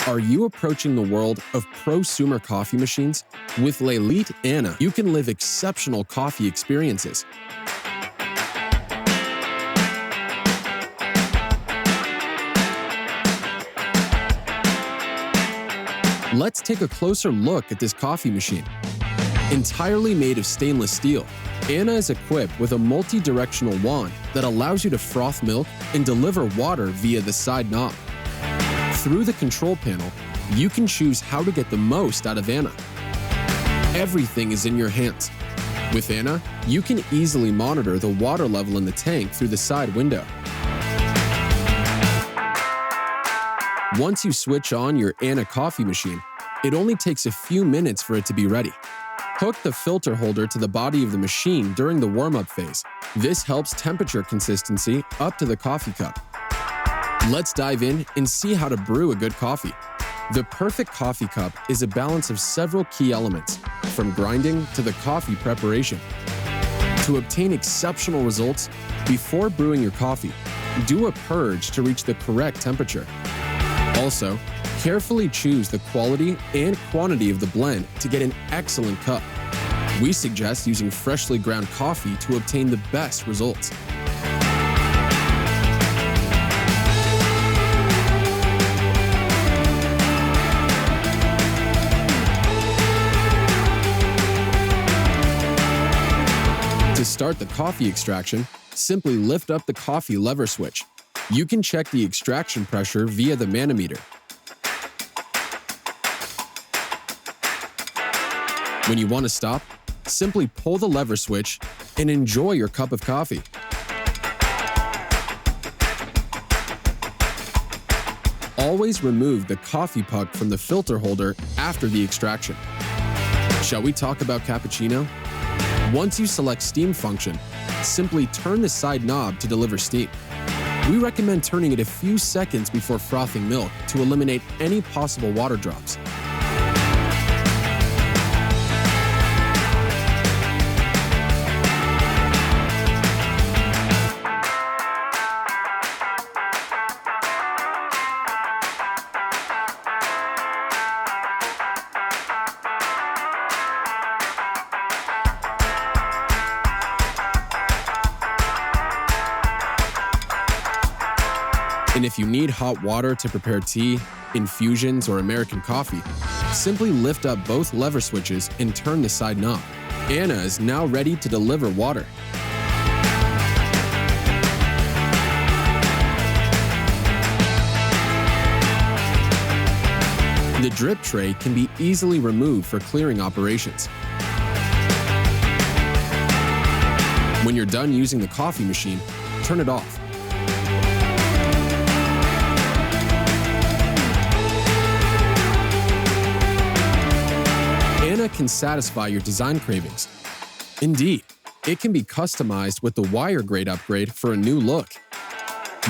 Are you approaching the world of prosumer coffee machines? With L'Elite Anna, you can live exceptional coffee experiences. Let's take a closer look at this coffee machine. Entirely made of stainless steel, Anna is equipped with a multi-directional wand that allows you to froth milk and deliver water via the side knob. Through the control panel, you can choose how to get the most out of Anna. Everything is in your hands. With Anna, you can easily monitor the water level in the tank through the side window. Once you switch on your Anna coffee machine, it only takes a few minutes for it to be ready. Hook the filter holder to the body of the machine during the warm-up phase. This helps temperature consistency up to the coffee cup. Let's dive in and see how to brew a good coffee. The perfect coffee cup is a balance of several key elements, from grinding to the coffee preparation. To obtain exceptional results, before brewing your coffee, do a purge to reach the correct temperature. Also, carefully choose the quality and quantity of the blend to get an excellent cup. We suggest using freshly ground coffee to obtain the best results. To start the coffee extraction, simply lift up the coffee lever switch. You can check the extraction pressure via the manometer. When you want to stop, simply pull the lever switch and enjoy your cup of coffee. Always remove the coffee puck from the filter holder after the extraction. Shall we talk about cappuccino? Once you select steam function, simply turn the side knob to deliver steam. We recommend turning it a few seconds before frothing milk to eliminate any possible water drops. And if you need hot water to prepare tea, infusions, or American coffee, simply lift up both lever switches and turn the side knob. Anna is now ready to deliver water. The drip tray can be easily removed for clearing operations. When you're done using the coffee machine, turn it off. Anna can satisfy your design cravings. Indeed, it can be customized with the wire grade upgrade for a new look.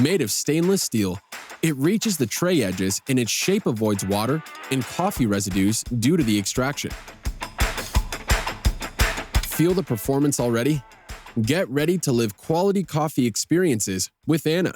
Made of stainless steel, it reaches the tray edges and its shape avoids water and coffee residues due to the extraction. Feel the performance already? Get ready to live quality coffee experiences with Anna.